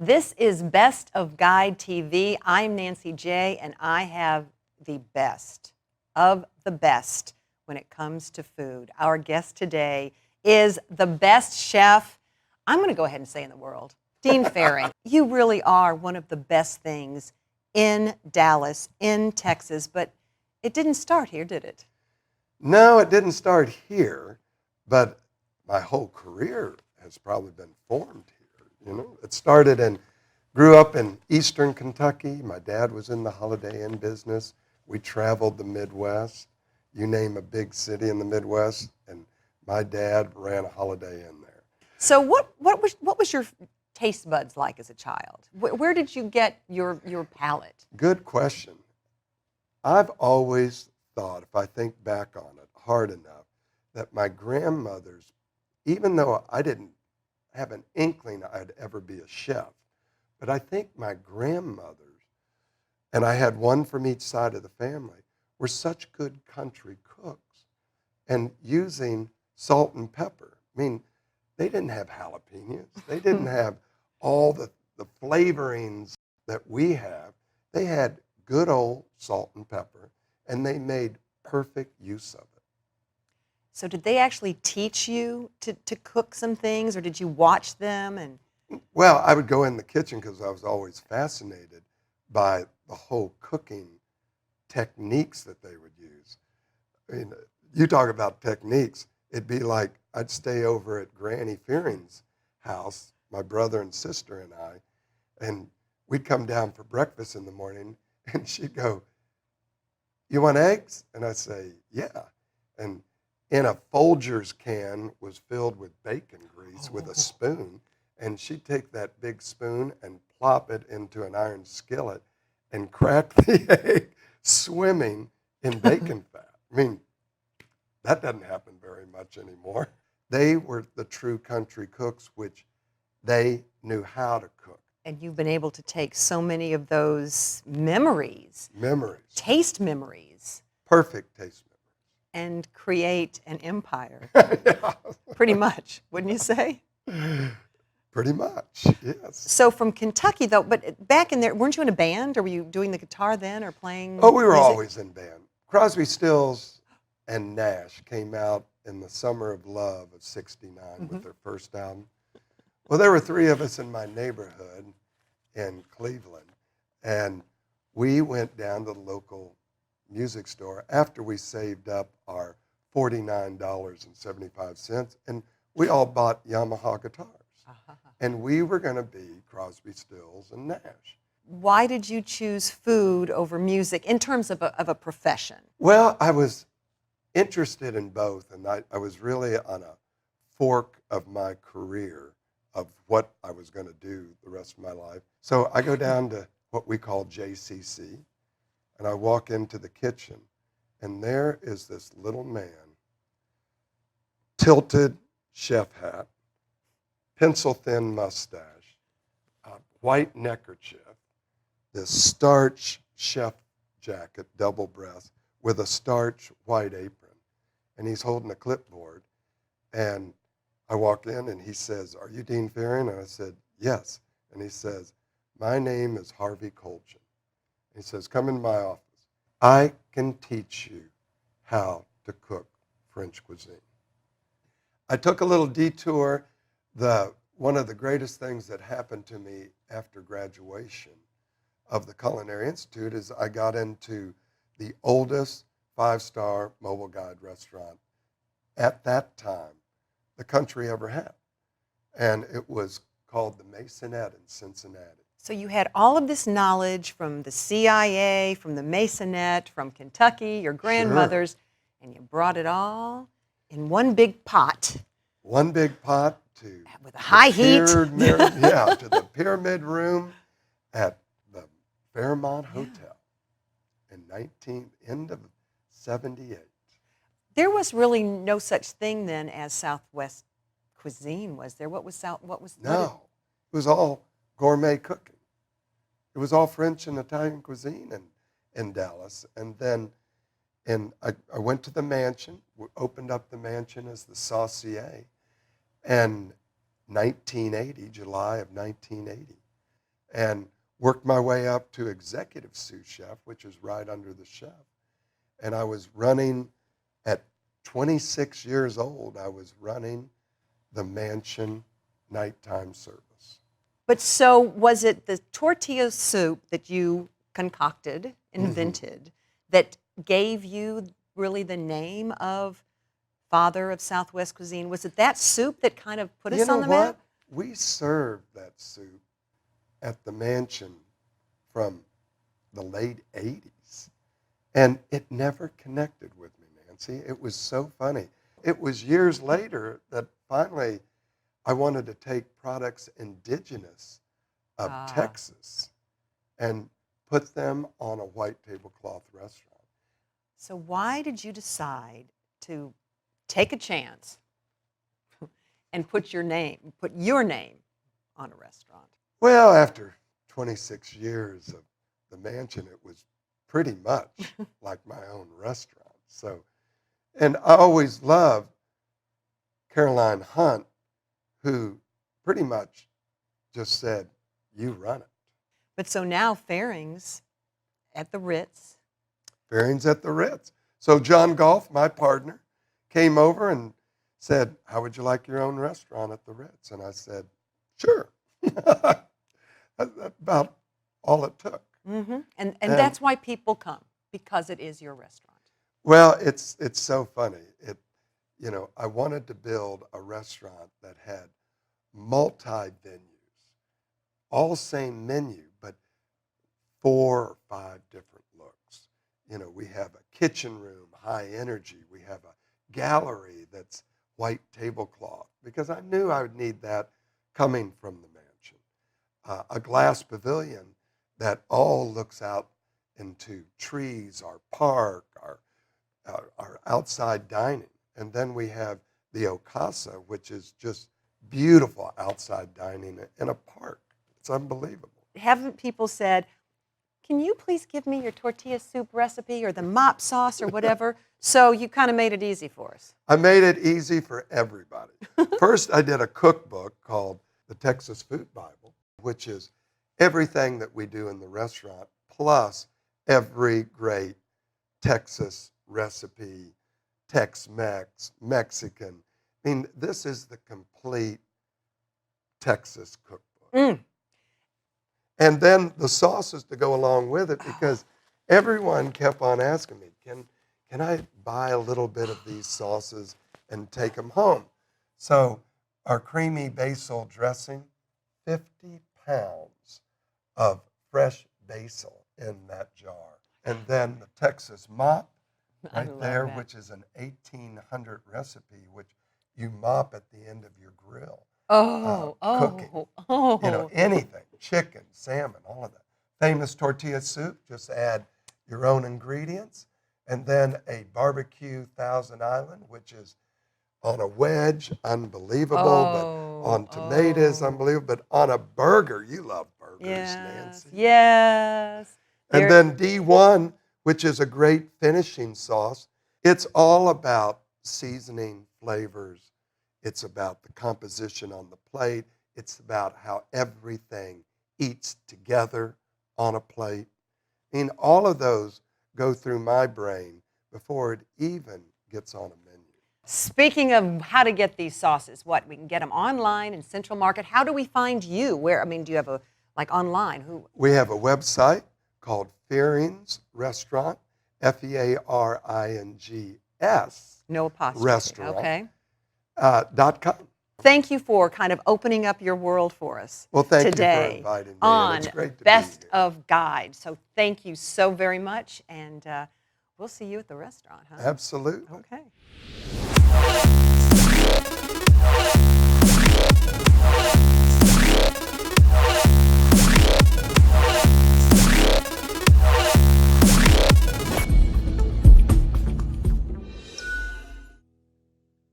This is Best of Guide TV. I'm Nancy J, and I have the best of the best when it comes to food. Our guest today is the best chef, I'm going to go ahead and say in the world, Dean Fearing. You really are one of the best things in Dallas, in Texas, but it didn't start here, did it? No, it didn't start here, but my whole career has probably been formed here. It started grew up in eastern Kentucky. My dad was in the Holiday Inn business. We traveled the Midwest. You name a big city in the Midwest, and my dad ran a Holiday Inn there. So what was your taste buds like as a child? Where did you get your palate? Good question. I've always thought, if I think back on it hard enough, that my grandmother's, even though I didn't have an inkling I'd ever be a chef, but I think my grandmothers, and I had one from each side of the family, were such good country cooks and using salt and pepper. I mean, they didn't have jalapenos. They didn't have all the flavorings that we have. They had good old salt and pepper, and they made perfect use of it. So did they actually teach you to cook some things, or did you watch them? Well, I would go in the kitchen because I was always fascinated by the whole cooking techniques that they would use. I mean, you talk about techniques, it'd be like I'd stay over at Granny Fearing's house, my brother and sister and I, and we'd come down for breakfast in the morning, and she'd go, "You want eggs?" And I'd say, "Yeah." And in a Folgers can was filled with bacon grease with a spoon, and she'd take that big spoon and plop it into an iron skillet and crack the egg swimming in bacon fat. I mean, that doesn't happen very much anymore. They were the true country cooks, which they knew how to cook. And you've been able to take so many of those memories, taste memories, perfect taste and create an empire. memories. Pretty much, wouldn't you say? Pretty much, yes. So from Kentucky, though, but back in there, weren't you in a band, or were you doing the guitar then, or playing Oh, we were music? always in band. Crosby, Stills, and Nash came out in the summer of love of '69 with their first album. Well, there were three of us in my neighborhood in Cleveland, and we went down to the local music store after we saved up our $49.75, and we all bought Yamaha guitars. And we were going to be Crosby, Stills, and Nash. Why did you choose food over music in terms of a profession? Well, I was interested in both, and I was really on a fork of my career of what I was going to do the rest of my life. So I go down to what we call JCC, and I walk into the kitchen, and there is this little man, tilted chef hat, pencil-thin mustache, a white neckerchief, this starch chef jacket, double breast, with a starch white apron. And he's holding a clipboard. And I walk in, and he says, "Are you Dean Fearing?" And I said, "Yes." And he says, "My name is Harvey Colchin." He says, "Come in my office. I can teach you how to cook French cuisine." I took a little detour. One of the greatest things that happened to me after graduation of the Culinary Institute is I got into the oldest 5-star mobile guide restaurant at that time the country ever had. And it was called the Masonette in Cincinnati. So you had all of this knowledge from the CIA, from the Masonette, from Kentucky, your grandmothers, and you brought it all in one big pot. One big pot to with a high heat. To the pyramid room at the Fairmont Hotel in end of '78. There was really no such thing then as Southwest cuisine, was there? What was No, it was all gourmet cooking. It was all French and Italian cuisine in Dallas. And then I went to the mansion, opened up the mansion as the Saucier, and July of 1980, and worked my way up to executive sous chef, which is right under the chef. And I was running at 26 years old, I was running the mansion nighttime service. But so was it the tortilla soup that you concocted, invented, that gave you really the name of father of Southwest cuisine? Was it that soup that kind of put us on the map? We served that soup at the mansion from the late 80s, and it never connected with me, Nancy. It was so funny. It was years later that finally I wanted to take products indigenous of Texas and put them on a white tablecloth restaurant. So why did you decide to take a chance and put your name on a restaurant? Well, after 26 years of the mansion, it was pretty much like my own restaurant. So, and I always loved Caroline Hunt, who pretty much just said, "You run it." But so now Fairings at the Ritz. Fairings at the Ritz. So John Golf, my partner, came over and said, "How would you like your own restaurant at the Ritz?" And I said, "Sure." That's about all it took. Mm-hmm. And that's why people come, because it is your restaurant. Well, it's so funny. I wanted to build a restaurant that had multi-venues, all same menu, but 4 or 5 different looks. We have a kitchen room, high energy. We have a gallery that's white tablecloth, because I knew I would need that coming from the mansion. A glass pavilion that all looks out into trees, our park, our outside dining. And then we have the Ocasa, which is just beautiful outside dining in a park. It's unbelievable. Haven't people said, "Can you please give me your tortilla soup recipe or the mop sauce or whatever?" So you kind of made it easy for us. I made it easy for everybody. First, I did a cookbook called the Texas Food Bible, which is everything that we do in the restaurant, plus every great Texas recipe, Tex-Mex, Mexican. I mean, this is the complete Texas cookbook. Mm. And then the sauces to go along with it, because everyone kept on asking me, can I buy a little bit of these sauces and take them home? So our creamy basil dressing, 50 pounds of fresh basil in that jar. And then the Texas mop right there, that. which is an 1800 recipe, which you mop at the end of your grill. Cooking. Anything, chicken, salmon, all of that. Famous tortilla soup, just add your own ingredients. And then a barbecue Thousand Island, which is on a wedge, unbelievable, but on tomatoes, unbelievable, but on a burger. You love burgers, Nancy. Yes. And then D1, which is a great finishing sauce. It's all about seasoning, flavors. It's about the composition on the plate. It's about how everything eats together on a plate. I mean, all of those go through my brain before it even gets on a menu. Speaking of how to get these sauces, we can get them online in Central Market. How do we find you? Do you have online? We have a website called Fairings Restaurant, FEARINGS. No apostrophe. Restaurant. Okay. .com. Thank you for kind of opening up your world for us. Well, thank today you for inviting me. On it's great to Best be here. of Guide. So thank you so very much, and we'll see you at the restaurant, huh? Absolutely. Okay.